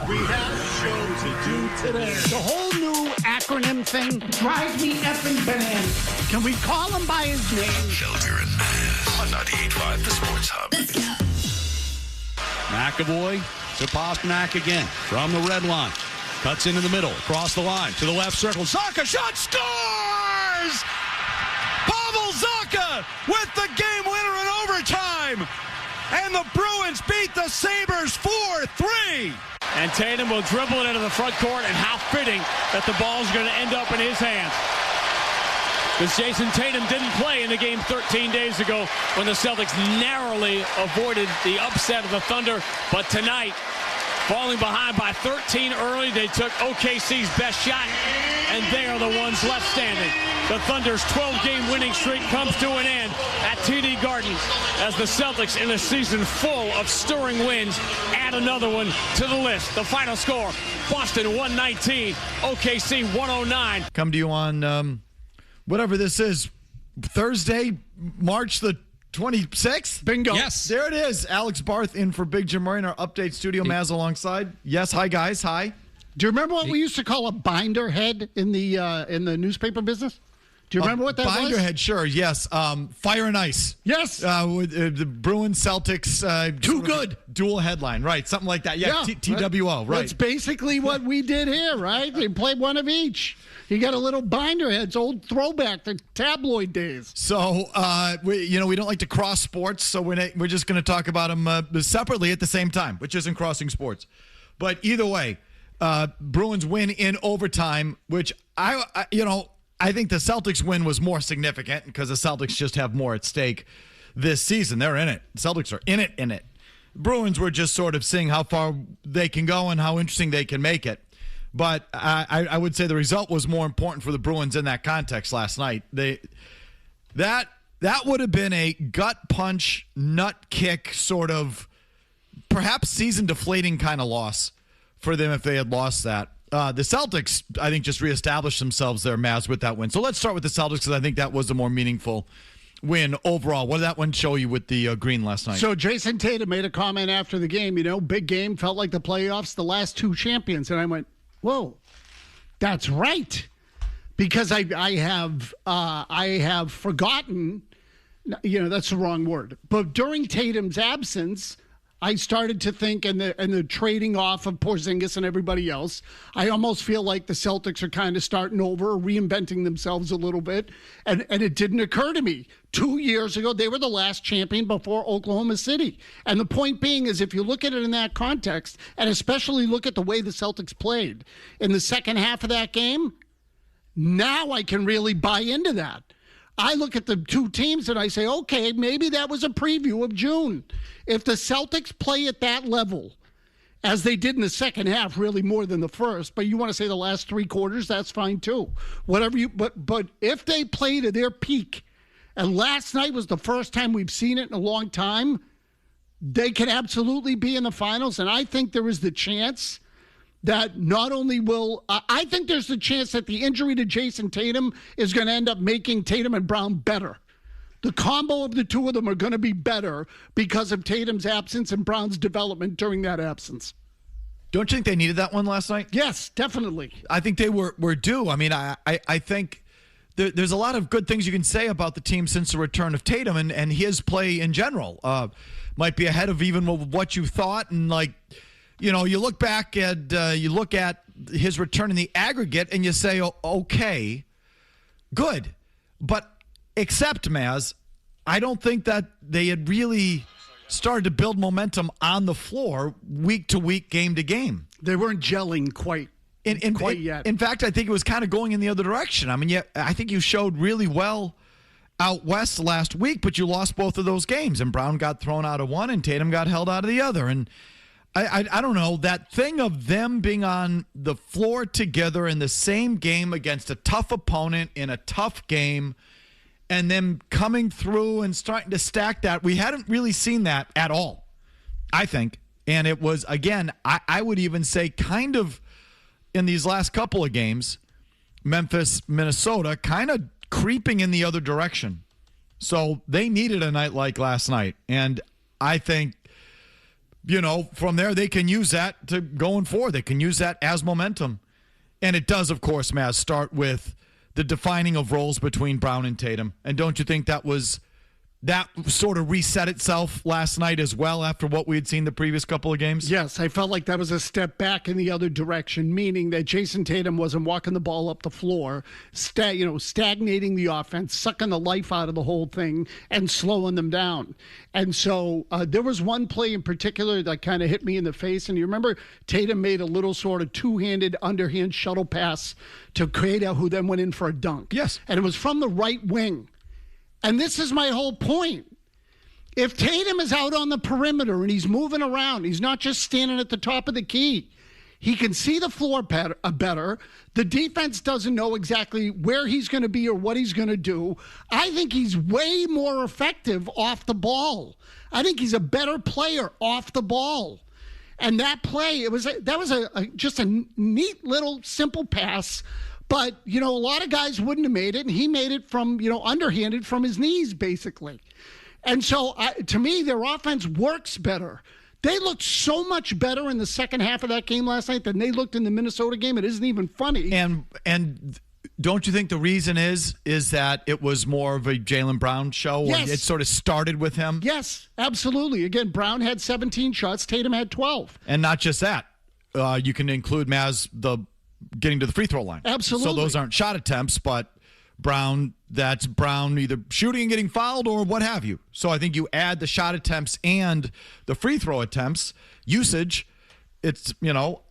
We have a show to do today. The whole new acronym thing drives me effing bananas. Can we call him by his name? Felger and Mazz on 98.5 The Sports Hub. McAvoy to Pasternak again from the red line. Cuts into the middle, across the line, to the left circle. Zacha shot, scores! Pavel Zacha with the game winner in overtime. And the Bruins beat the Sabres 4-3. And Tatum will dribble it into the front court, and how fitting that the ball's going to end up in his hands. Because Jason Tatum didn't play in the game 13 days ago when the Celtics narrowly avoided the upset of the Thunder. But tonight, falling behind by 13 early, they took OKC's best shot, and they are the ones left standing. The Thunder's 12-game winning streak comes to an end at TD Garden as the Celtics, in a season full of stirring wins, add another one to the list. The final score, Boston 119, OKC 109. Come to you on whatever this is, Thursday, March the 26th? Bingo. Yes. There it is. Alex Barth in for Big Jim Murray in our update studio. Mazz alongside. Yes. Hi, guys. Hi. Do you remember what we used to call a binder head in the newspaper business? Do you remember what that was? Binder head, sure. Yes. Fire and Ice. Yes. With the Bruins, Celtics. Too good. Dual headline. Right. Something like that. Yeah. TWO. Right. That's basically what we did here, right? They played one of each. You got a little binder head. It's old throwback to tabloid days. So, we don't like to cross sports, so we're just going to talk about them separately at the same time, which isn't crossing sports. But either way, Bruins win in overtime, which I think the Celtics win was more significant because the Celtics just have more at stake this season. They're in it. The Celtics are in it. Bruins were just sort of seeing how far they can go and how interesting they can make it. But I would say the result was more important for the Bruins in that context last night. That would have been a gut punch, nut kick sort of perhaps season-deflating kind of loss for them if they had lost that. The Celtics, I think, just reestablished themselves there, Mazz, with that win. So let's start with the Celtics because I think that was the more meaningful win overall. What did that one show you with the green last night? So Jason Tatum made a comment after the game, big game, felt like the playoffs, the last two champions. And I went, whoa, that's right. Because I have forgotten, that's the wrong word. But during Tatum's absence, I started to think, and the trading off of Porzingis and everybody else, I almost feel like the Celtics are kind of starting over, reinventing themselves a little bit. And it didn't occur to me. 2 years ago, they were the last champion before Oklahoma City. And the point being is if you look at it in that context, and especially look at the way the Celtics played in the second half of that game, now I can really buy into that. I look at the two teams and I say, okay, maybe that was a preview of June. If the Celtics play at that level, as they did in the second half, really more than the first, but you want to say the last three quarters, that's fine too. But if they play to their peak, and last night was the first time we've seen it in a long time, they can absolutely be in the finals. And I think there is the chance that not only will I think there's the chance that the injury to Jason Tatum is going to end up making Tatum and Brown better. The combo of the two of them are going to be better because of Tatum's absence and Brown's development during that absence. Don't you think they needed that one last night? Yes, definitely. I think they were due. I mean, I think there's a lot of good things you can say about the team since the return of Tatum and his play in general. Might be ahead of even what you thought, and you look back and you look at his return in the aggregate and you say, okay, good. But except, Mazz, I don't think that they had really started to build momentum on the floor week to week, game to game. They weren't gelling quite yet. In fact, I think it was kind of going in the other direction. I mean, I think you showed really well out west last week, but you lost both of those games. And Brown got thrown out of one and Tatum got held out of the other. And I don't know, that thing of them being on the floor together in the same game against a tough opponent in a tough game and them coming through and starting to stack that, we hadn't really seen that at all, I think. And it was, again, I would even say kind of in these last couple of games, Memphis, Minnesota, kind of creeping in the other direction. So they needed a night like last night. And I think from there, they can use that to going forward. They can use that as momentum. And it does, of course, Mazz, start with the defining of roles between Brown and Tatum. And don't you think that sort of reset itself last night as well after what we had seen the previous couple of games? Yes, I felt like that was a step back in the other direction, meaning that Jason Tatum wasn't walking the ball up the floor, stagnating the offense, sucking the life out of the whole thing, and slowing them down. And so there was one play in particular that kind of hit me in the face. And you remember Tatum made a little sort of two-handed underhand shuttle pass to Queta, who then went in for a dunk. Yes. And it was from the right wing. And this is my whole point. If Tatum is out on the perimeter and he's moving around, he's not just standing at the top of the key. He can see the floor better. The defense doesn't know exactly where he's going to be or what he's going to do. I think he's way more effective off the ball. I think he's a better player off the ball. And that play, that was just a neat little simple pass. But, a lot of guys wouldn't have made it, and he made it from, underhanded from his knees, basically. And so, to me, their offense works better. They looked so much better in the second half of that game last night than they looked in the Minnesota game. It isn't even funny. And don't you think the reason is that it was more of a Jaylen Brown show? Yes. Or it sort of started with him? Yes, absolutely. Again, Brown had 17 shots. Tatum had 12. And not just that. You can include Mazz, getting to the free throw line. Absolutely. So those aren't shot attempts, but that's Brown either shooting and getting fouled or what have you. So I think you add the shot attempts and the free throw attempts usage. It's,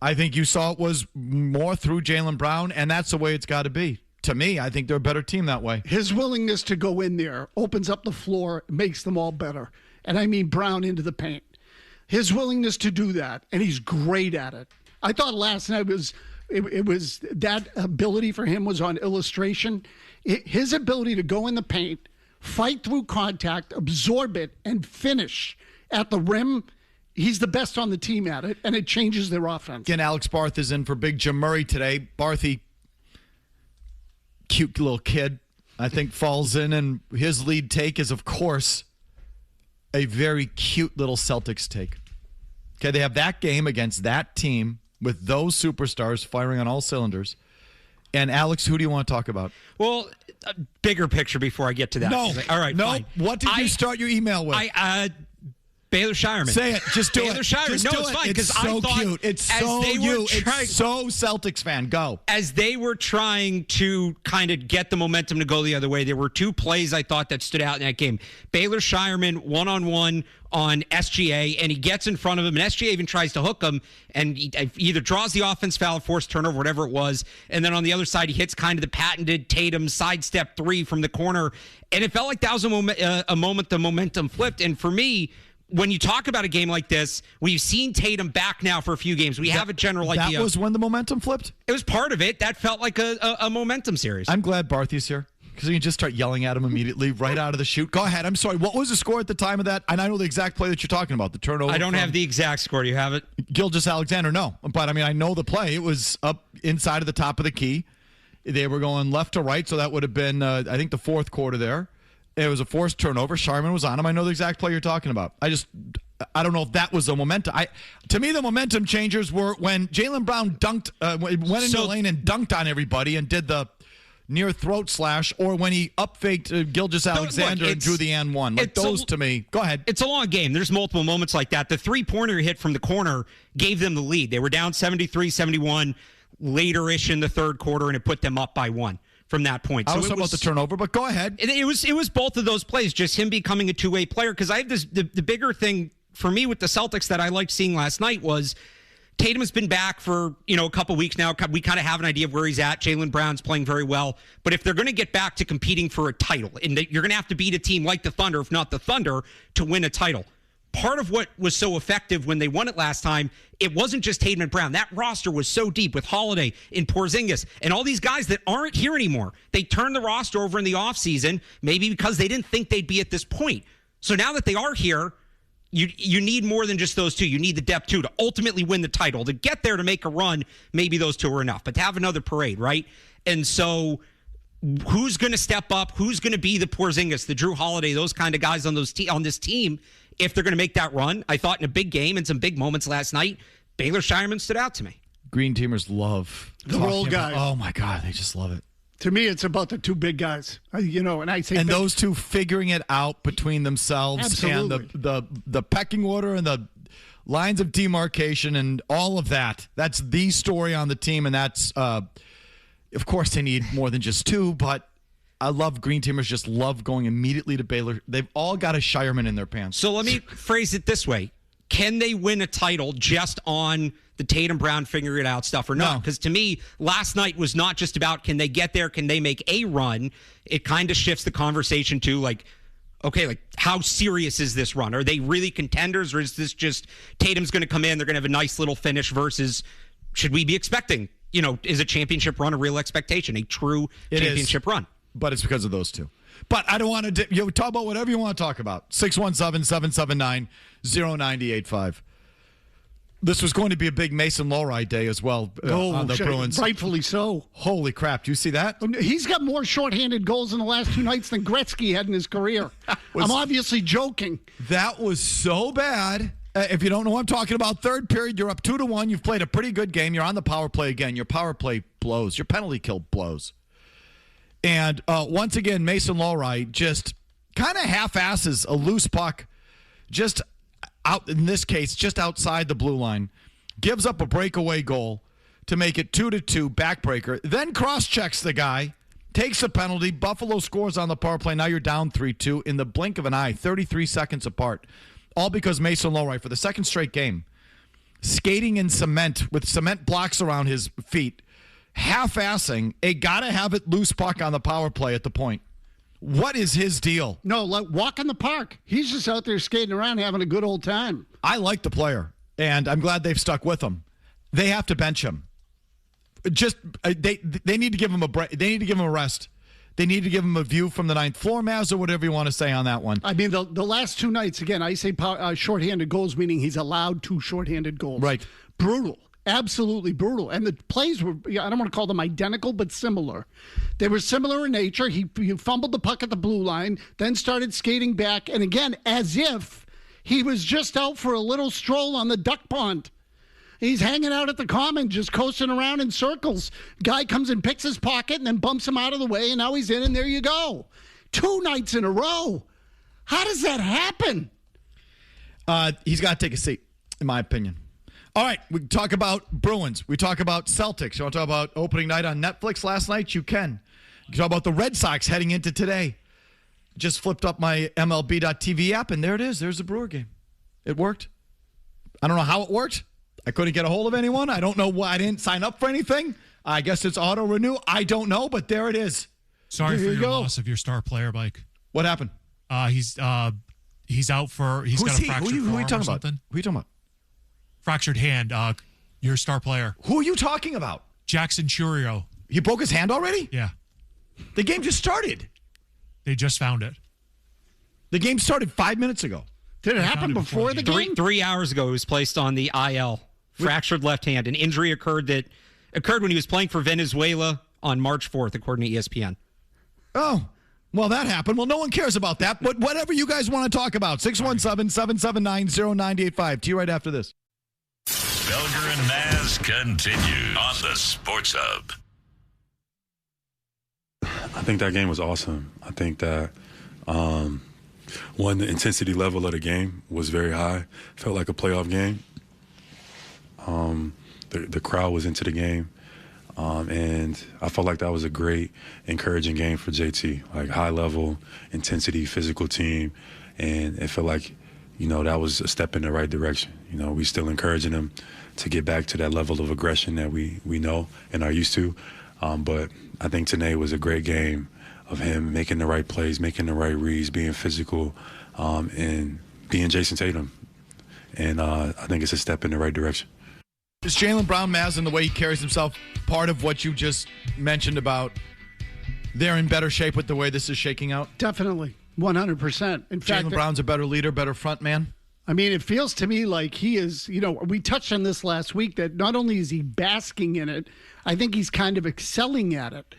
I think you saw it was more through Jaylen Brown, and that's the way it's got to be. To me, I think they're a better team that way. His willingness to go in there opens up the floor, makes them all better. And I mean Brown into the paint. His willingness to do that, and he's great at it. I thought last night it was that ability for him was on illustration. His ability to go in the paint, fight through contact, absorb it, and finish at the rim, he's the best on the team at it, and it changes their offense. Again, Alex Barth is in for Big Jim Murray today. Barthy, cute little kid, I think falls in, and his lead take is, of course, a very cute little Celtics take. Okay, they have that game against that team with those superstars firing on all cylinders. And Alex, who do you want to talk about? Well, a bigger picture before I get to that. No. All right, no. fine. What did you start your email with? Baylor Shireman. Say it. Just do Baylor it. Shireman. Just no, do it's it. fine. It's so cute. It's so you. It's so Celtics fan. Go. As they were trying to kind of get the momentum to go the other way, there were two plays I thought that stood out in that game. Baylor Shireman one-on-one on SGA, and he gets in front of him, and SGA even tries to hook him, and he either draws the offense foul, forced turnover, whatever it was, and then on the other side, he hits kind of the patented Tatum sidestep three from the corner, and it felt like that was a moment the momentum flipped, and for me, when you talk about a game like this, we've seen Tatum back now for a few games. We have a general idea. That was when the momentum flipped? It was part of it. That felt like a momentum series. I'm glad Barthy's here because you can just start yelling at him immediately right out of the chute. Go ahead. I'm sorry. What was the score at the time of that? And I know the exact play that you're talking about, the turnover. I don't have the exact score. Do you have it? Gilgeous-Alexander, no. But, I know the play. It was up inside of the top of the key. They were going left to right, so that would have been, I think, the fourth quarter there. It was a forced turnover. Sharman was on him. I know the exact play you're talking about. I don't know if that was the momentum. To me, the momentum changers were when Jaylen Brown went into the lane and dunked on everybody and did the near throat slash, or when he up-faked Gilgeous-Alexander and drew the and one. To me. Go ahead. It's a long game. There's multiple moments like that. The three-pointer hit from the corner gave them the lead. They were down 73-71 later-ish in the third quarter, and it put them up by one from that point. I was talking about the turnover, but go ahead. It was both of those plays, just him becoming a two-way player. Because I have the bigger thing for me with the Celtics that I liked seeing last night was Tatum has been back for a couple weeks now. We kind of have an idea of where he's at. Jaylen Brown's playing very well. But if they're going to get back to competing for a title, and you're going to have to beat a team like the Thunder, if not the Thunder, to win a title. Part of what was so effective when they won it last time, it wasn't just Tatum and Brown. That roster was so deep with Holiday and Porzingis and all these guys that aren't here anymore. They turned the roster over in the offseason, maybe because they didn't think they'd be at this point. So now that they are here, you need more than just those two. You need the depth, too, to ultimately win the title. To get there, to make a run, maybe those two are enough. But to have another parade, right? And so who's going to step up? Who's going to be the Porzingis, the Drew Holiday, those kind of guys on this team? if they're going to make that run. I thought in a big game and some big moments last night, Baylor Shireman stood out to me. Green teamers love the role guys. Oh, my God. They just love it. To me, it's about the two big guys, and I say, and those two figuring it out between themselves. Absolutely. And the pecking order and the lines of demarcation and all of that. That's the story on the team, and that's, of course, they need more than just two, but I love Green Teamers just love going immediately to Baylor. They've all got a Shireman in their pants. So let me phrase it this way. Can they win a title just on the Tatum Brown figure it out stuff or not? Because to me, last night was not just about can they get there, can they make a run? It kind of shifts the conversation to okay, how serious is this run? Are they really contenders, or is this just Tatum's going to come in, they're going to have a nice little finish versus should we be expecting, is a championship run a real expectation, a true championship run? But it's because of those two. But I don't want to talk about whatever you want to talk about. 617-779-0985. This was going to be a big Mason Lohrei day as well on the Bruins. Rightfully so. Holy crap. Do you see that? He's got more shorthanded goals in the last two nights than Gretzky had in his career. I'm obviously joking. That was so bad. If you don't know what I'm talking about, third period, you're up 2-1. You've played a pretty good game. You're on the power play again. Your power play blows. Your penalty kill blows. And once again, Mason Lohrei just kind of half-asses a loose puck just out, in this case, just outside the blue line. Gives up a breakaway goal to make it 2-2 backbreaker. Then cross-checks the guy, takes a penalty. Buffalo scores on the power play. Now you're down 3-2 in the blink of an eye, 33 seconds apart. All because Mason Lohrei, for the second straight game, skating in cement with cement blocks around his feet, half-assing a gotta-have-it loose puck on the power play at the point. What is his deal? No, walk in the park. He's just out there skating around having a good old time. I like the player, and I'm glad they've stuck with him. They have to bench him. They need to give him a break. They need to give him a rest. They need to give him a view from the ninth floor, Mazz, or whatever you want to say on that one. I mean, the last two nights, again, I say shorthanded goals, meaning he's allowed two shorthanded goals. Right. Brutal. Absolutely brutal. And the plays were, I don't want to call them identical, but similar. They were similar in nature. He fumbled the puck at the blue line, then started skating back. And again, as if he was just out for a little stroll on the duck pond. He's hanging out at the common, just coasting around in circles. Guy comes and picks his pocket and then bumps him out of the way, and now he's in, and there you go. 2 nights in a row. How does that happen? He's got to take a seat, in my opinion. All right, we talk about Bruins. We talk about Celtics. You want to talk about opening night on Netflix last night? You can. You can talk about the Red Sox heading into today. Just flipped up my MLB.TV app, and there it is. There's the Brewer game. It worked. I don't know how it worked. I couldn't get a hold of anyone. I don't know why I didn't sign up for anything. I guess it's auto-renew. I don't know, but there it is. Sorry There for you your go. loss of your star player, Mike. What happened? He's out for. He's got a fractured Who are forearm you or talking about? something. Who are you talking about? Fractured hand. Your star player, Who are you talking about? Jackson Churio. He broke his hand already? Yeah, The game just started. they just found it. The game started 5 minutes ago. Did it happen found it before before the the game? 3 hours ago, he was placed on the IL. Fractured left hand. An injury occurred when he was playing for Venezuela on March 4th, according to ESPN. Oh, well, that happened. Well, no one cares about that, but whatever you guys want to talk about. 617-779-0985. To you right after this. Felger and Mazz continue on the Sports Hub. I think that game was awesome. I think that, the intensity level of the game was very high. Felt like a playoff game. The crowd was into the game. And I felt like that was a great, encouraging game for JT. Like high level, intensity, physical team. And it felt like, that was a step in the right direction. We still encouraging him to get back to that level of aggression that we know and are used to. But I think today was a great game of him making the right plays, making the right reads, being physical, and being Jason Tatum. And I think it's a step in the right direction. Is Jaylen Brown, Mazz, and the way he carries himself part of what you just mentioned about they're in better shape with the way this is shaking out? Definitely. 100%. In fact, Jaylen Brown's a better leader, better front man? I mean, it feels to me like he is, we touched on this last week, that not only is he basking in it, I think he's kind of excelling at it.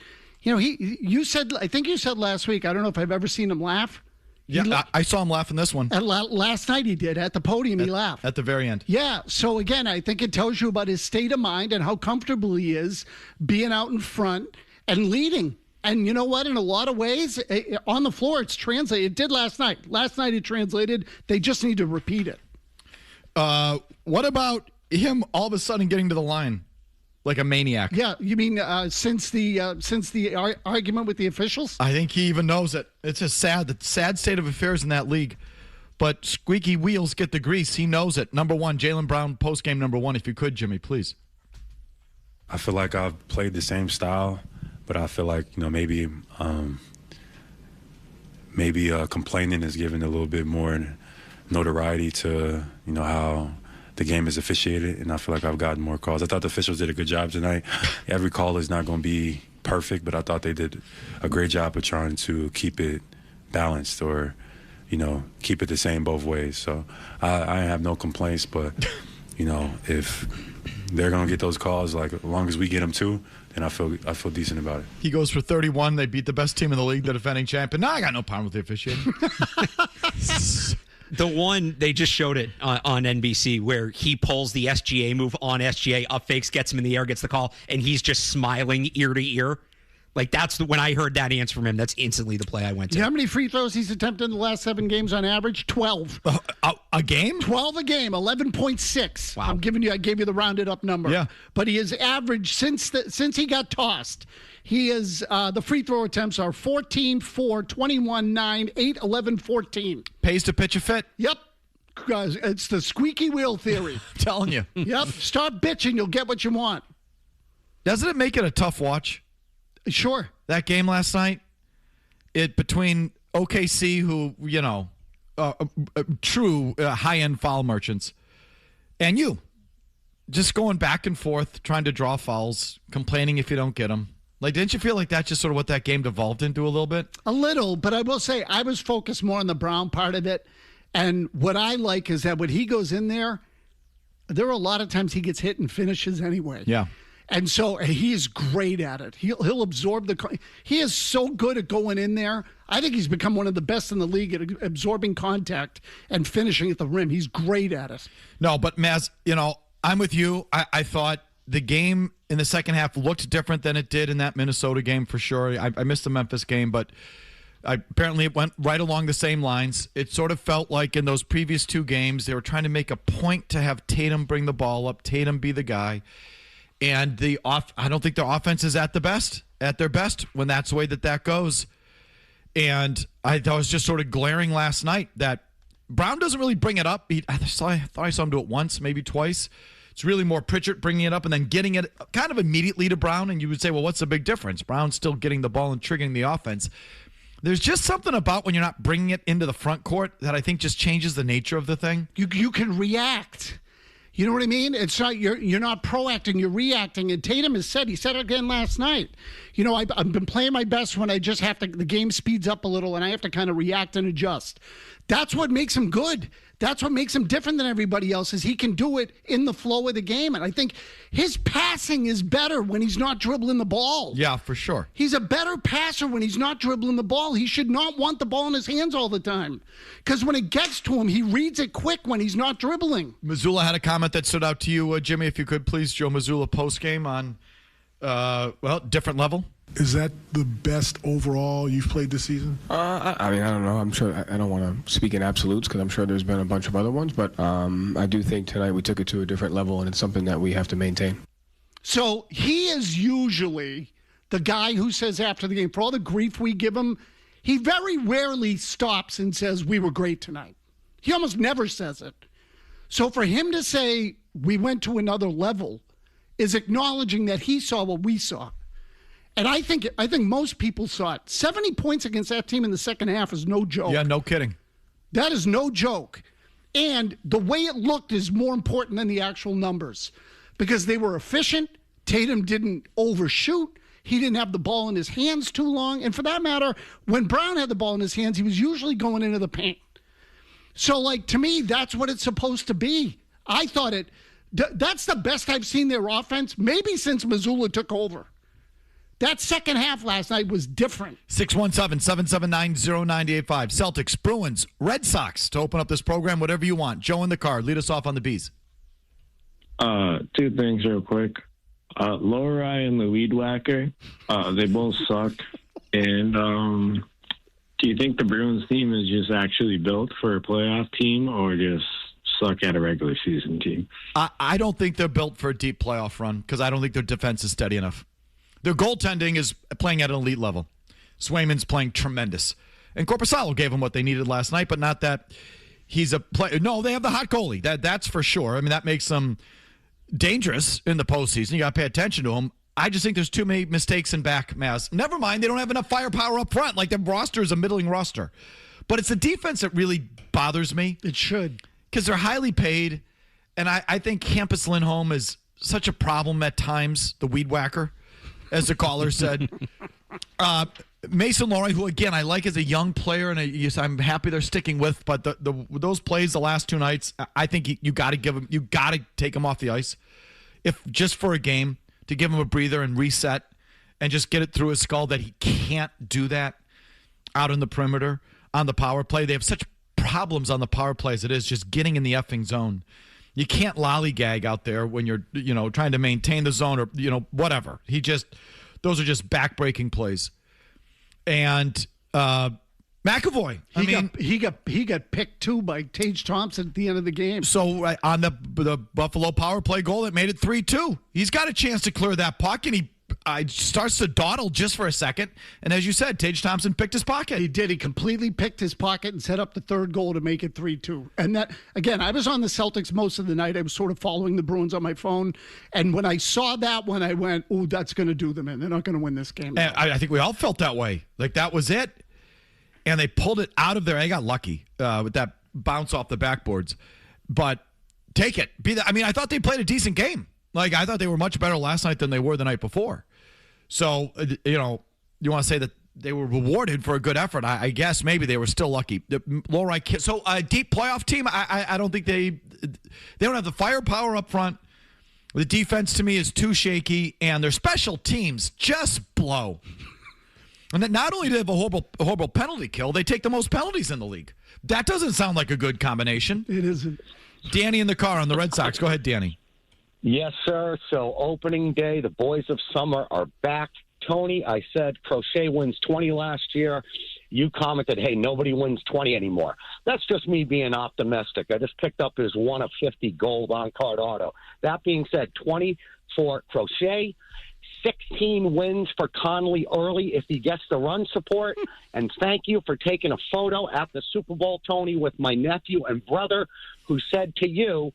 I think you said last week, I don't know if I've ever seen him laugh. Yeah, I saw him laughing this one. And last night he did. At the podium, he laughed. At the very end. Yeah. So, again, I think it tells you about his state of mind and how comfortable he is being out in front and leading. And you know what? In a lot of ways, on the floor, it's translated. It did last night. Last night it translated. They just need to repeat it. What about him all of a sudden getting to the line like a maniac? Yeah, you mean since the argument with the officials? I think he even knows it. It's a sad state of affairs in that league. But squeaky wheels get the grease. He knows it. Number one, Jaylen Brown, postgame number one, if you could, Jimmy, please. I feel like I've played the same style, but I feel like, maybe complaining is giving a little bit more notoriety to, how the game is officiated, and I feel like I've gotten more calls. I thought the officials did a good job tonight. Every call is not going to be perfect, but I thought they did a great job of trying to keep it balanced or, keep it the same both ways. So I have no complaints, but, if they're going to get those calls, like as long as we get them too, then I feel decent about it. He goes for 31. They beat the best team in the league, the defending champion. No, I got no problem with the officiating. The one, they just showed it on NBC where he pulls the SGA move on SGA, up fakes, gets him in the air, gets the call, and he's just smiling ear to ear. Like, when I heard that answer from him, that's instantly the play I went to. You know how many free throws he's attempted in the last 7 games on average? 12. A game? 12 a game, 11.6. Wow. I gave you the rounded up number. Yeah. But he has averaged, since he got tossed, he is, the free throw attempts are 14, 4, 21, 9, 8, 11, 14. Pays to pitch a fit? Yep. It's the squeaky wheel theory. I'm telling you. Yep. Stop bitching. You'll get what you want. Doesn't it make it a tough watch? Sure. That game last night, between OKC, who, true high-end foul merchants, and you, just going back and forth, trying to draw fouls, complaining if you don't get them. Like, didn't you feel like that's just sort of what that game devolved into a little bit? A little, but I will say I was focused more on the Brown part of it. And what I like is that when he goes in there are a lot of times he gets hit and finishes anyway. Yeah. And so he is great at it. He'll absorb he is so good at going in there. I think he's become one of the best in the league at absorbing contact and finishing at the rim. He's great at it. No, but Mazz, I'm with you. I thought the game in the second half looked different than it did in that Minnesota game for sure. I missed the Memphis game, but apparently it went right along the same lines. It sort of felt like in those previous 2 games, they were trying to make a point to have Tatum bring the ball up, Tatum be the guy. And I don't think their offense is at their best when that's the way that goes. And I was just sort of glaring last night that Brown doesn't really bring it up. I thought I saw him do it once, maybe twice. It's really more Pritchard bringing it up and then getting it kind of immediately to Brown. And you would say, well, what's the big difference? Brown's still getting the ball and triggering the offense. There's just something about when you're not bringing it into the front court that I think just changes the nature of the thing. You can react. You know what I mean? It's not you're not proacting, you're reacting. And Tatum he said it again last night. I've been playing my best when I just have to. The game speeds up a little, and I have to kind of react and adjust. That's what makes him good. That's what makes him different than everybody else. Is he can do it in the flow of the game, and I think his passing is better when he's not dribbling the ball. Yeah, for sure. He's a better passer when he's not dribbling the ball. He should not want the ball in his hands all the time, because when it gets to him, he reads it quick when he's not dribbling. Mazzulla had a comment that stood out to you, Jimmy. If you could please, Joe Mazzulla postgame on, different level. Is that the best overall you've played this season? I don't know. I'm sure I don't want to speak in absolutes because I'm sure there's been a bunch of other ones, but I do think tonight we took it to a different level, and it's something that we have to maintain. So he is usually the guy who says after the game, for all the grief we give him, he very rarely stops and says, we were great tonight. He almost never says it. So for him to say, we went to another level, is acknowledging that he saw what we saw. And I think most people saw it. 70 points against that team in the second half is no joke. Yeah, no kidding. That is no joke. And the way it looked is more important than the actual numbers because they were efficient. Tatum didn't overshoot. He didn't have the ball in his hands too long. And for that matter, when Brown had the ball in his hands, he was usually going into the paint. So, to me, that's what it's supposed to be. I thought that's the best I've seen their offense, maybe since Mazzulla took over. That second half last night was different. 617-779-0985. Celtics, Bruins, Red Sox to open up this program, whatever you want. Joe in the car, lead us off on the Bees. Two things real quick. Lohrei and the Weed Whacker, they both suck. And do you think the Bruins team is just actually built for a playoff team or just suck at a regular season team? I don't think they're built for a deep playoff run because I don't think their defense is steady enough. Their goaltending is playing at an elite level. Swayman's playing tremendous. And Korpisalo gave them what they needed last night, but not that he's a player. No, they have the hot goalie. That's for sure. I mean, that makes them dangerous in the postseason. You got to pay attention to them. I just think there's too many mistakes in back, Mazz. Never mind, they don't have enough firepower up front. Like, their roster is a middling roster. But it's the defense that really bothers me. It should. Because they're highly paid, and I think Hampus Lindholm is such a problem at times, the weed whacker, as the caller said. Mason Lohrei, who, again, I like as a young player, and I'm happy they're sticking with, but those plays the last two nights, I think you got to give him, you got to take him off the ice, if just for a game, to give him a breather and reset and just get it through his skull that he can't do that out in the perimeter on the power play. They have such problems on the power play as it is, just getting in the effing zone. You can't lollygag out there when you're, trying to maintain the zone or, whatever. Those are just back-breaking plays. And McAvoy, he got picked too by Tage Thompson at the end of the game. So on the Buffalo power play goal that made it 3-2, he's got a chance to clear that puck, and he starts to dawdle just for a second. And as you said, Tage Thompson picked his pocket. He did. He completely picked his pocket and set up the third goal to make it 3-2. And that, again, I was on the Celtics most of the night. I was sort of following the Bruins on my phone. And when I saw that one, I went, "Oh, that's going to do them in. They're not going to win this game." And I think we all felt that way. Like, that was it. And they pulled it out of there. I got lucky with that bounce off the backboards. But take it. I thought they played a decent game. Like, I thought they were much better last night than they were the night before. So, you want to say that they were rewarded for a good effort. I guess maybe they were still lucky. The Lohrei, so a deep playoff team, I don't think they don't have the firepower up front. The defense, to me, is too shaky, and their special teams just blow. And that not only do they have a horrible penalty kill, they take the most penalties in the league. That doesn't sound like a good combination. It isn't. Danny in the car on the Red Sox. Go ahead, Danny. Yes, sir. So opening day, the boys of summer are back. Tony, I said Crochet wins 20 last year. You commented, hey, nobody wins 20 anymore. That's just me being optimistic. I just picked up his 1 of 50 gold on-card auto. That being said, 20 for Crochet, 16 wins for Conley early if he gets the run support. And thank you for taking a photo at the Super Bowl, Tony, with my nephew and brother who said to you,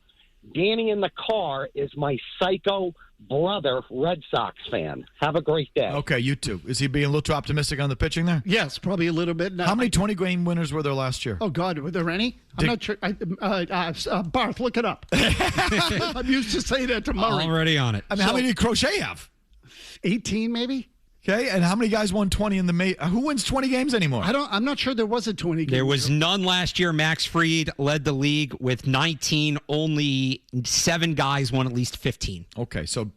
Danny in the car is my psycho brother, Red Sox fan. Have a great day. Okay, you too. Is he being a little too optimistic on the pitching there? Yes, probably a little bit. How many 20-game winners were there last year? Oh, God, were there any? I'm not sure. Barth, look it up. I'm used to saying that to Murray. Already on it. How many did Crochet have? 18, maybe. Okay, and how many guys won 20 in the who wins 20 games anymore? I'm not sure there was a 20 game. There was none last year. Max Fried led the league with 19. Only 7 guys won at least 15. Okay, so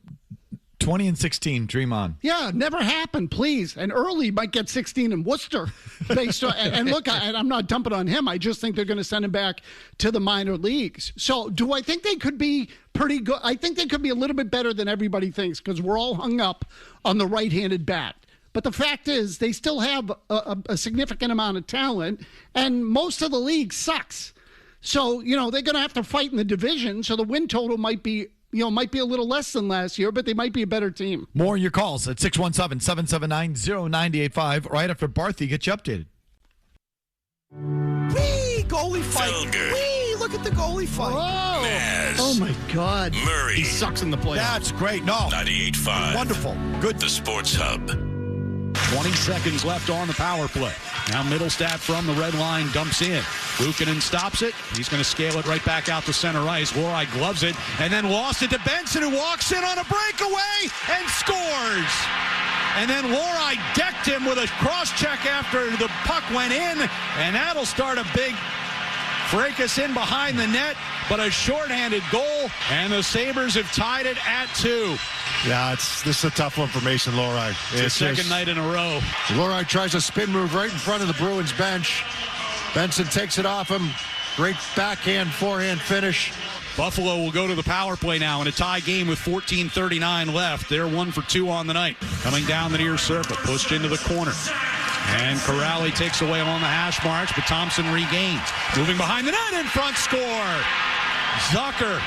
20 and 16, dream on. Yeah, never happened, please. And Early might get 16 in Worcester. Based on, and look, I'm not dumping on him. I just think they're going to send him back to the minor leagues. So do I think they could be pretty good? I think they could be a little bit better than everybody thinks because we're all hung up on the right-handed bat. But the fact is they still have a significant amount of talent, and most of the league sucks. So, they're going to have to fight in the division, so the win total might be a little less than last year, but they might be a better team. More in your calls at 617-779-0985. Right after Barthy gets you updated. Whee! Goalie fight. Felger. Whee! Look at the goalie fight. Oh, Mazz. oh my God. Murray. He sucks in the playoffs. That's great. No. 98.5. Wonderful. Good. The Sports Hub. 20 seconds left on the power play. Now Middlestat from the red line dumps in. Buchanan stops it. He's going to scale it right back out to center ice. Lohrei gloves it and then lost it to Benson, who walks in on a breakaway and scores. And then Lohrei decked him with a cross check after the puck went in, and that'll start a big Freitas in behind the net, but a shorthanded goal, and the Sabres have tied it at 2. Yeah, this is a tough one for Mason Lohrei. It's the second night in a row. Lohrei tries a spin move right in front of the Bruins bench. Benson takes it off him. Great backhand, forehand finish. Buffalo will go to the power play now in a tie game with 14:39 left. They're 1 for 2 on the night. Coming down the near circle, pushed into the corner. And Corrali takes away on the hash marks, but Thompson regains. Moving behind the net, in front, score. Zucker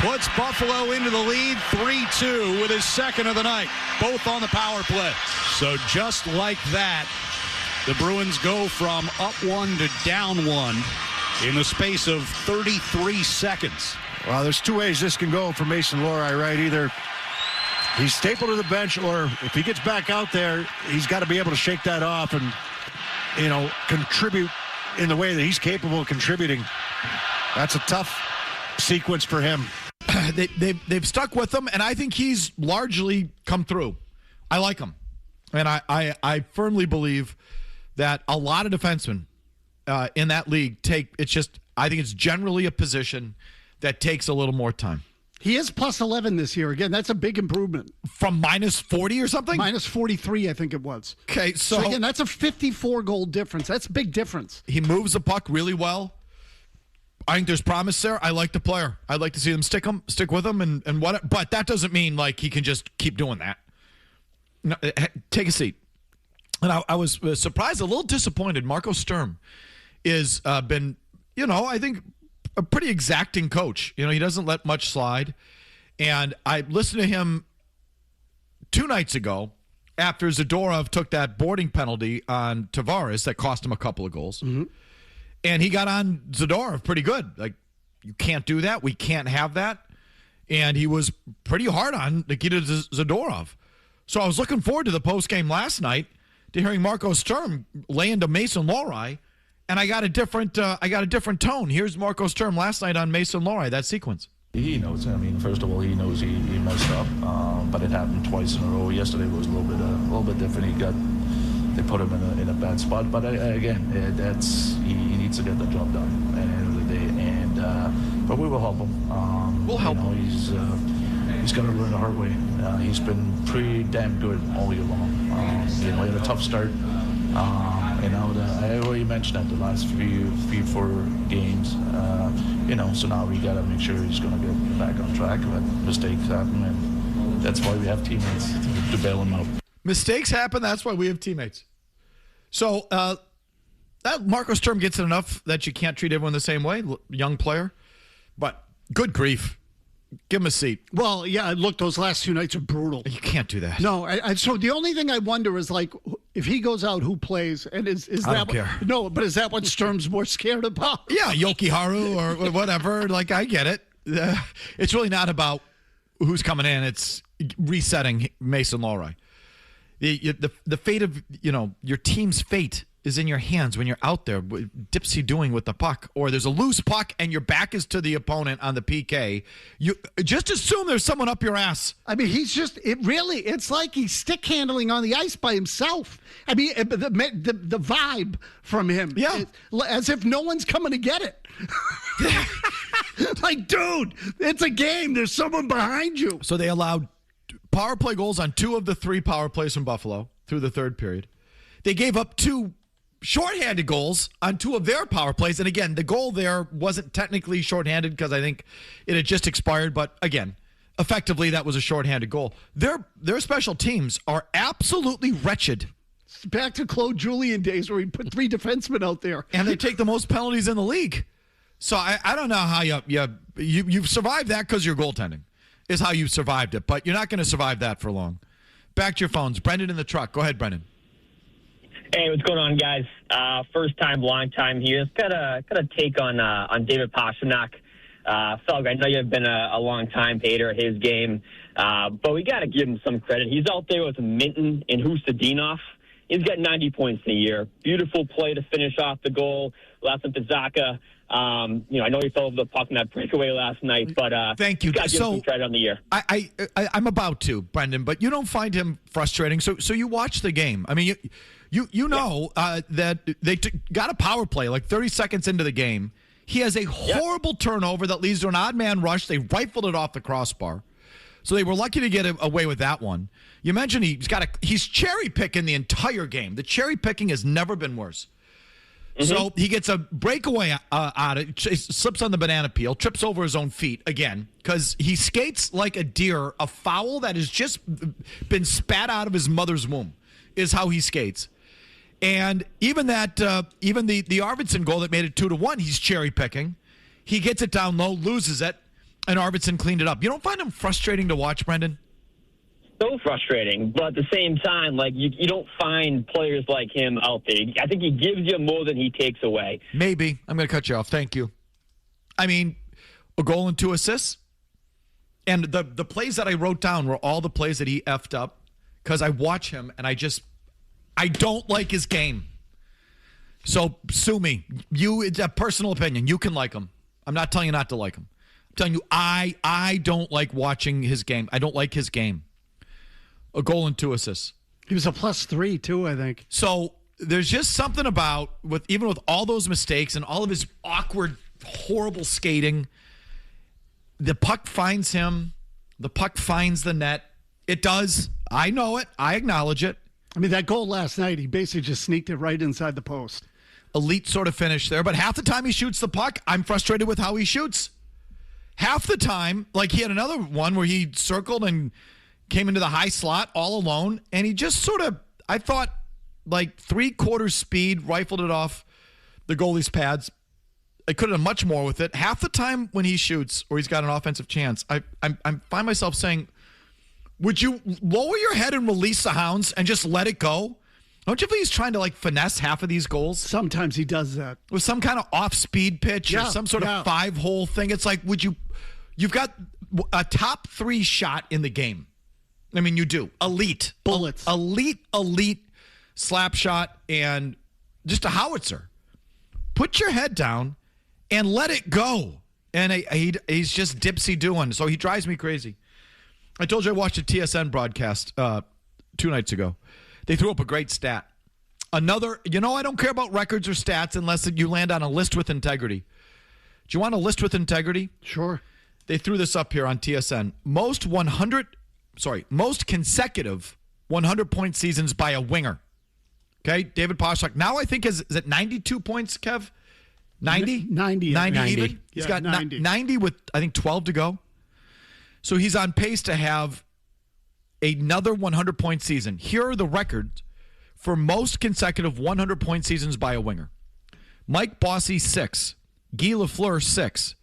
puts Buffalo into the lead 3-2 with his second of the night, both on the power play. So just like that, the Bruins go from up 1 to down 1 in the space of 33 seconds. Well, there's two ways this can go for Mason Lohrei, right? Either he's stapled to the bench, or if he gets back out there, he's got to be able to shake that off and, contribute in the way that he's capable of contributing. That's a tough sequence for him. They've stuck with him, and I think he's largely come through. I like him. And I firmly believe that a lot of defensemen in that league I think it's generally a position that takes a little more time. He is plus 11 this year. Again, that's a big improvement. From minus 40 or something? Minus 43, I think it was. Okay, so again, that's a 54-goal difference. That's a big difference. He moves the puck really well. I think there's promise there. I like the player. I'd like to see them stick with him and what. But that doesn't mean like he can just keep doing that. No, take a seat. And I was surprised, a little disappointed. Marco Sturm is been, I think a pretty exacting coach. He doesn't let much slide. And I listened to him 2 nights ago after Zadorov took that boarding penalty on Tavares that cost him a couple of goals. Mm-hmm. And he got on Zadorov pretty good. Like, you can't do that. We can't have that. And he was pretty hard on Nikita Zadorov. So I was looking forward to the postgame last night to hearing Marco Sturm lay into Mason Lohrei, and I got a different tone. Here's Marco Sturm last night on Mason Lohrei, that sequence. He knows. First of all, he knows he messed up, but it happened twice in a row. Yesterday was a little bit different. They put him in a bad spot, but again, he needs to get the job done at the end of the day. And but we will help him. We'll help him. He's got to learn the hard way. He's been pretty damn good all year long. He had a tough start. I already mentioned that the last few 4 games. So now we got to make sure he's going to get back on track. But mistakes happen, and that's why we have teammates to bail him out. Mistakes happen. That's why we have teammates. So that Marco Sturm gets it enough that you can't treat everyone the same way. Young player, but good grief. Give him a seat. Well, yeah, look, those last 2 nights are brutal. You can't do that. No, so the only thing I wonder is, like, if he goes out, who plays? And is I that don't care. No, but is that what Sturm's more scared about? Yeah, Yoki Haru or whatever. Like, I get it. It's really not about who's coming in. It's resetting Mason Lohrei. The fate of, your team's fate is in your hands when you're out there dipsy doing with the puck, or there's a loose puck and your back is to the opponent on the PK. You just assume there's someone up your ass. It's like he's stick handling on the ice by himself. The vibe from him. Yeah. As if no one's coming to get it. Like, dude, it's a game. There's someone behind you. So they allowed power play goals on 2 of the 3 power plays from Buffalo through the third period. They gave up 2 shorthanded goals on 2 of their power plays. And again, the goal there wasn't technically shorthanded because I think it had just expired. But again, effectively, that was a shorthanded goal. Their special teams are absolutely wretched. It's back to Claude Julien days where he put 3 defensemen out there. And they take the most penalties in the league. So I don't know how you've survived that because your goaltending is how you've survived it. But you're not going to survive that for long. Back to your phones. Brendan in the truck. Go ahead, Brendan. Hey, what's going on, guys? First time, long time here. Just got a take on David Pastrnak. Felger, I know you've been a long time hater at his game, but we got to give him some credit. He's out there with Minton and Hustadinov. He's got 90 points in a year. Beautiful play to finish off the goal. Last one to Zaka. I know he fell over the puck in that breakaway last night, but thank you. Got to give him some credit on the year. I'm about to, Brendan, but you don't find him frustrating. So you watch the game. I mean, you know that they got a power play like 30 seconds into the game. He has a horrible turnover that leads to an odd man rush. They rifled it off the crossbar. So they were lucky to get away with that one. You mentioned he's cherry picking the entire game. The cherry picking has never been worse. So he gets a breakaway out of it, slips on the banana peel, trips over his own feet again, because he skates like a deer. A foul that has just been spat out of his mother's womb is how he skates. And even the Arvidsson goal that made it 2-1, he's cherry picking. He gets it down low, loses it, and Arvidsson cleaned it up. You don't find him frustrating to watch, Brendan? So frustrating, but at the same time, like you don't find players like him out there. I think he gives you more than he takes away. Maybe. I'm going to cut you off. Thank you. I mean, a goal and 2 assists. And the plays that I wrote down were all the plays that he effed up because I watch him and I don't like his game. So sue me. It's a personal opinion. You can like him. I'm not telling you not to like him. I'm telling you I don't like watching his game. I don't like his game. A goal and 2 assists. He was a +3 too, I think. So there's just something about even with all those mistakes and all of his awkward, horrible skating, the puck finds him. The puck finds the net. It does. I know it. I acknowledge it. I mean, that goal last night, he basically just sneaked it right inside the post. Elite sort of finish there. But half the time he shoots the puck, I'm frustrated with how he shoots. Half the time, like he had another one where he circled and came into the high slot all alone, and he just sort of, I thought, like 3/4 speed, rifled it off the goalie's pads. I could have done much more with it. Half the time when he shoots or he's got an offensive chance, I find myself saying, would you lower your head and release the hounds and just let it go? Don't you think he's trying to like finesse half of these goals? Sometimes he does that. With some kind of off-speed pitch or some sort of 5-hole thing. It's like, you've got a top 3 shot in the game. I mean, you do. Elite. Bullets. Elite slap shot and just a howitzer. Put your head down and let it go. And he's just dipsy doing. So he drives me crazy. I told you I watched a TSN broadcast 2 nights ago. They threw up a great stat. I don't care about records or stats unless you land on a list with integrity. Do you want a list with integrity? Sure. They threw this up here on TSN. Most consecutive 100-point seasons by a winger. Okay, David Pastrnak. Now I think is it 92 points, Kev? 90? 90 even? He's got 90 with, I think, 12 to go. So he's on pace to have another 100-point season. Here are the records for most consecutive 100-point seasons by a winger. Mike Bossy, 6. Guy Lafleur, 6.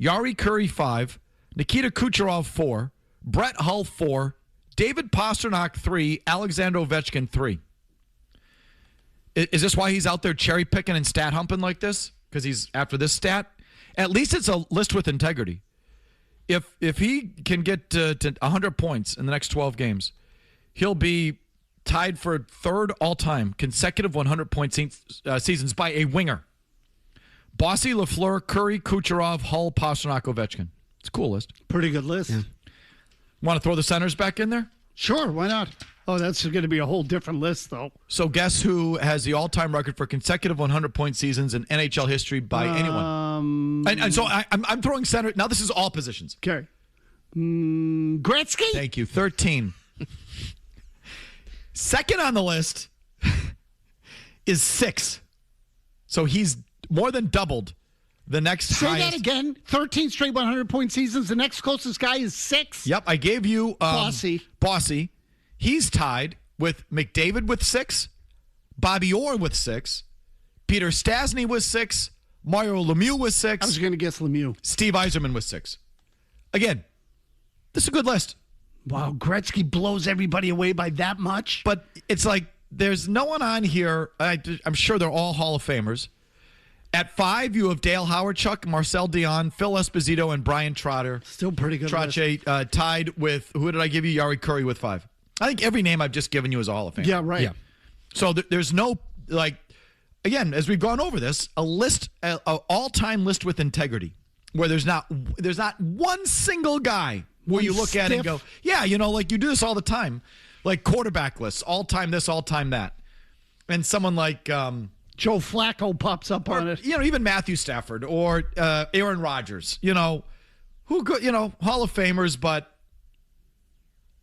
Jari Kurri, 5. Nikita Kucherov, 4. Brett Hull, 4. David Pastrnak, 3. Alexander Ovechkin, 3. Is this why he's out there cherry picking and stat humping like this? Because he's after this stat? At least it's a list with integrity. If he can get to 100 points in the next 12 games, he'll be tied for 3rd all-time consecutive 100-point seasons by a winger. Bossy, Lafleur, Kurri, Kucherov, Hull, Pastrnak, Ovechkin. It's a cool list. Pretty good list. Yeah. Want to throw the centers back in there? Sure, why not? Oh, that's going to be a whole different list, though. So guess who has the all-time record for consecutive 100-point seasons in NHL history by anyone? And so I'm throwing center. Now this is all positions. Okay. Gretzky? Thank you. 13. Second on the list is 6. So he's more than doubled the next highest. Say that again. 13 straight 100-point seasons. The next closest guy is 6. Yep, I gave you Bossy. He's tied with McDavid with 6, Bobby Orr with 6, Peter Stastny with 6, Mario Lemieux with 6. I was going to guess Lemieux. Steve Yzerman with 6. Again, this is a good list. Wow, Gretzky blows everybody away by that much? But it's like there's no one on here. I'm sure they're all Hall of Famers. At 5, you have Dale Hawerchuk, Marcel Dion, Phil Esposito, and Brian Trotter. Still pretty good list. Tied with, who did I give you? Jari Kurri with 5. I think every name I've just given you is a Hall of Fame. Yeah, right. Yeah. So there's no, again, as we've gone over this, a list, an all-time list with integrity, where there's not one single guy where you look at it and go, yeah, you do this all the time. Like quarterback lists, all-time this, all-time that. And someone like Joe Flacco pops up on it. Even Matthew Stafford or Aaron Rodgers. Who go, Hall of Famers, but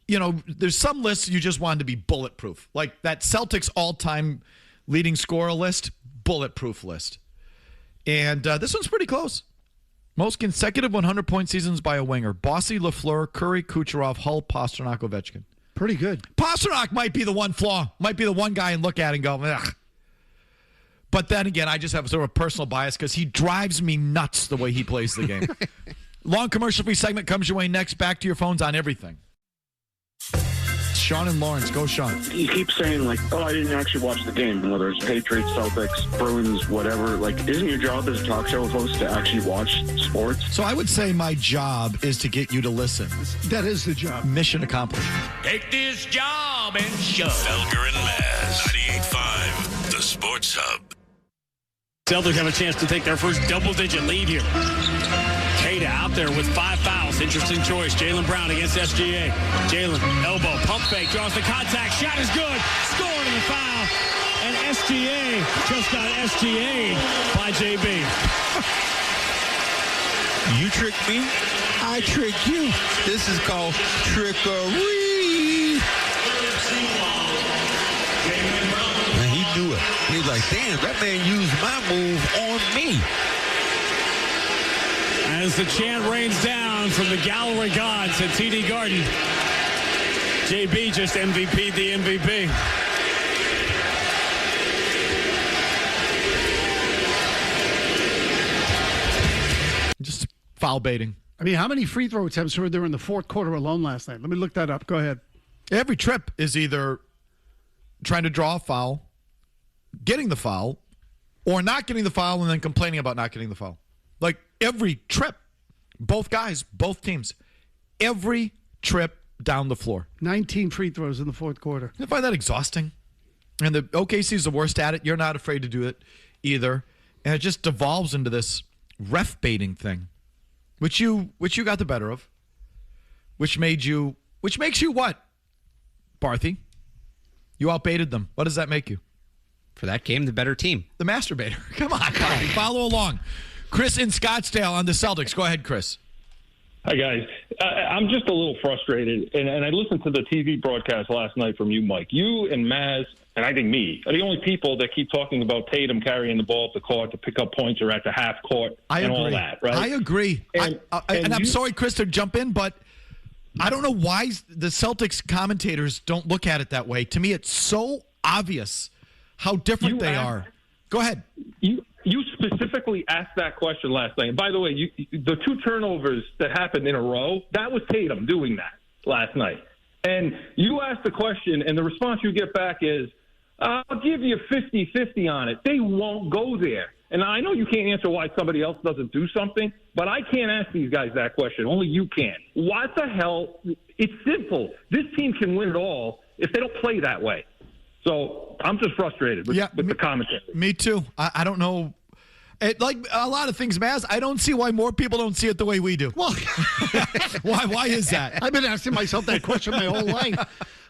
there's some lists you just want to be bulletproof. Like that Celtics all-time leading scorer list, bulletproof list. And this one's pretty close. Most consecutive 100-point seasons by a winger. Bossy, Lafleur, Curry, Kucherov, Hull, Pasternak, Ovechkin. Pretty good. Pasternak might be the one flaw. Might be the one guy and look at and go, ugh. But then again, I just have sort of a personal bias because he drives me nuts the way he plays the game. Long commercial-free segment comes your way next. Back to your phones on everything. Sean and Lawrence. Go, Sean. You keep saying, I didn't actually watch the game, whether it's Patriots, Celtics, Bruins, whatever. Isn't your job as a talk show host to actually watch sports? So I would say my job is to get you to listen. That is the job. Mission accomplished. Take this job and shove. Felger and Mazz. 98.5, the Sports Hub. Celtics have a chance to take their first double-digit lead here. Cada out there with 5 fouls. Interesting choice. Jaylen Brown against SGA. Jaylen, elbow, pump fake, draws the contact. Shot is good. Scored in the foul. And SGA just got SGA'd by JB. You trick me, I trick you. This is called trickery. And he knew it. He's like, damn, that man used my move on me. As the chant rains down from the gallery gods at TD Garden, JB just MVP'd the MVP. Just foul baiting. I mean, how many free throw attempts were there in the fourth quarter alone last night? Let me look that up. Go ahead. Every trip is either trying to draw a foul, getting the foul, or not getting the foul and then complaining about not getting the foul. Like every trip, both guys, both teams, every trip down the floor. 19 free throws in the fourth quarter. I find that exhausting. And the OKC is the worst at it. You're not afraid to do it either. And it just devolves into this ref baiting thing, which you got the better of, which makes you what, Barthy? You outbaited them. What does that make you? For that game, the better team. The masturbator. Come on, Barthy. Follow along. Chris in Scottsdale on the Celtics. Go ahead, Chris. Hi, guys. I'm just a little frustrated, and I listened to the TV broadcast last night from you, Mike. You and Mazz, and I think me, are the only people that keep talking about Tatum carrying the ball up the court to pick up points or at the half court all that, right? I agree. And I'm sorry, Chris, to jump in, but I don't know why the Celtics commentators don't look at it that way. To me, it's so obvious how different they are. Go ahead. You specifically asked that question last night. And by the way, the 2 turnovers that happened in a row, that was Tatum doing that last night. And you asked the question, and the response you get back is, I'll give you 50-50 on it. They won't go there. And I know you can't answer why somebody else doesn't do something, but I can't ask these guys that question. Only you can. What the hell? It's simple. This team can win it all if they don't play that way. So I'm just frustrated with the commentary. Me too. I don't know. Like a lot of things, Mazz, I don't see why more people don't see it the way we do. Well, why is that? I've been asking myself that question my whole life.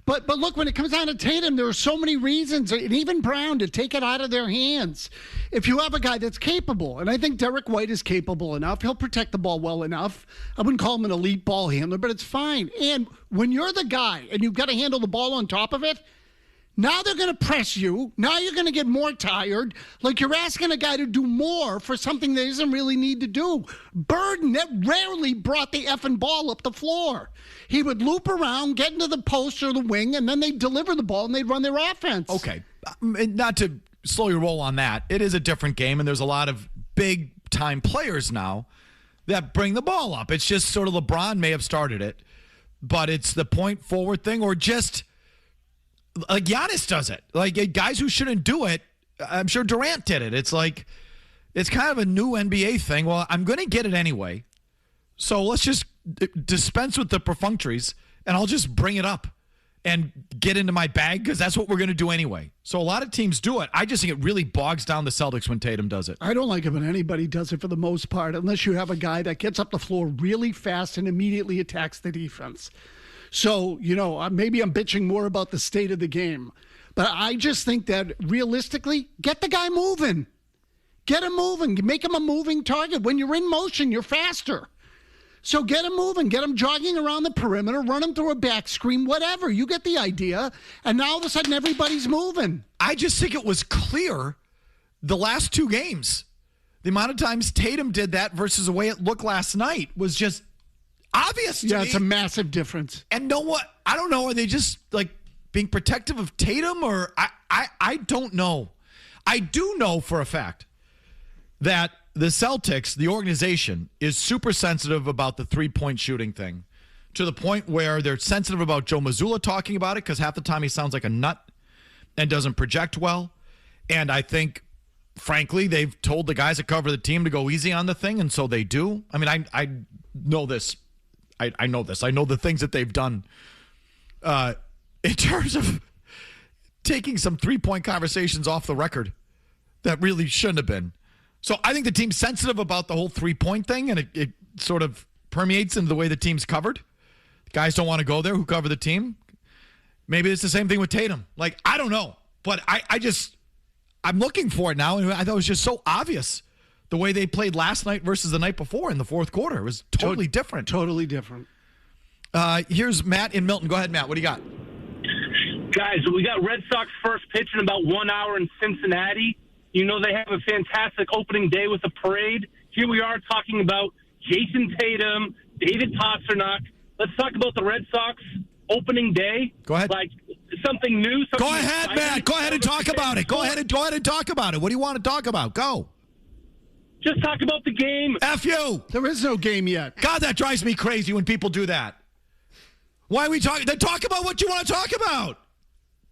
But look, when it comes down to Tatum, there are so many reasons, and even Brown, to take it out of their hands. If you have a guy that's capable, and I think Derek White is capable enough, he'll protect the ball well enough. I wouldn't call him an elite ball handler, but it's fine. And when you're the guy and you've got to handle the ball on top of it, now they're going to press you. Now you're going to get more tired. Like you're asking a guy to do more for something that he doesn't really need to do. Burden rarely brought the effing ball up the floor. He would loop around, get into the post or the wing, and then they'd deliver the ball and they'd run their offense. Okay. Not to slow your roll on that. It is a different game, and there's a lot of big-time players now that bring the ball up. It's just sort of LeBron may have started it, but it's the point forward thing or just – like Giannis does it. Like guys who shouldn't do it, I'm sure Durant did it. It's like, it's kind of a new NBA thing. Well, I'm going to get it anyway. So let's just dispense with the perfunctories and I'll just bring it up and get into my bag because that's what we're going to do anyway. So a lot of teams do it. I just think it really bogs down the Celtics when Tatum does it. I don't like it when anybody does it for the most part, unless you have a guy that gets up the floor really fast and immediately attacks the defense. So, maybe I'm bitching more about the state of the game. But I just think that realistically, get the guy moving. Get him moving. Make him a moving target. When you're in motion, you're faster. So get him moving. Get him jogging around the perimeter. Run him through a back screen, whatever. You get the idea. And now all of a sudden, everybody's moving. I just think it was clear the last 2 games. The amount of times Tatum did that versus the way it looked last night was just obvious to me. Yeah, it's a massive difference. And know what? I don't know. Are they just like being protective of Tatum, or I don't know. I do know for a fact that the Celtics, the organization, is super sensitive about the three-point shooting thing, to the point where they're sensitive about Joe Mazzulla talking about it, because half the time he sounds like a nut and doesn't project well. And I think, frankly, they've told the guys that cover the team to go easy on the thing, and so they do. I mean, I know this. I know this. I know the things that they've done in terms of taking some three-point conversations off the record that really shouldn't have been. So I think the team's sensitive about the whole three-point thing, and it sort of permeates into the way the team's covered. Guys don't want to go there who cover the team. Maybe it's the same thing with Tatum. Like, I don't know. But I'm looking for it now, and I thought it was just so obvious the way they played last night versus the night before in the fourth quarter. It was totally different. Totally different. Here's Matt in Milton. Go ahead, Matt. What do you got? Guys, we got Red Sox first pitch in about 1 hour in Cincinnati. You know they have a fantastic opening day with a parade. Here we are talking about Jason Tatum, David Pastrnak. Let's talk about the Red Sox opening day. Go ahead. Like something new. Something Go ahead, Matt. Go ahead and talk about it. Go ahead and talk about it. What do you want to talk about? Go. Just talk about the game. F you. There is no game yet. God, that drives me crazy when people do that. Why are we talking? Then talk about what you want to talk about.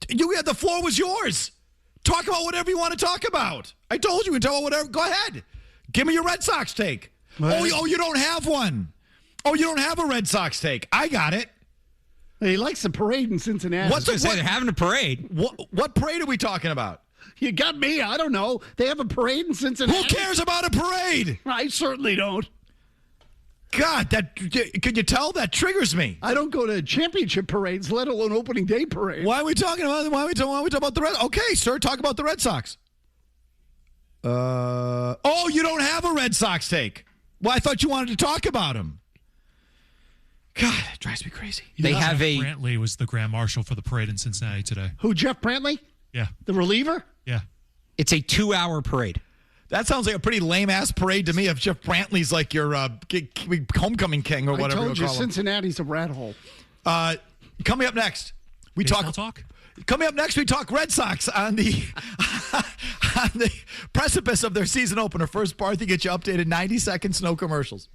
The floor was yours. Talk about whatever you want to talk about. I told you, until whatever. Go ahead. Give me your Red Sox take. Oh, you don't have one. Oh, you don't have a Red Sox take. I got it. He likes the parade in Cincinnati. They're having a parade. What parade are we talking about? You got me. I don't know. They have a parade in Cincinnati. Who cares about a parade? I certainly don't. God, could you tell? That triggers me. I don't go to championship parades, let alone opening day parades. Why are we talking about the Red? Okay, sir, talk about the Red Sox. You don't have a Red Sox take. Well, I thought you wanted to talk about them. God, it drives me crazy. Jeff Brantley was the grand marshal for the parade in Cincinnati today. Who, Jeff Brantley? Yeah. The reliever? Yeah. It's a 2-hour parade. That sounds like a pretty lame-ass parade to me if Jeff Brantley's like your homecoming king or whatever. I told you, call him. Cincinnati's a rat hole. Coming up next, we talk. Coming up next, we talk Red Sox on the on the precipice of their season opener. First, Barth, gets you updated 90 seconds, no commercials.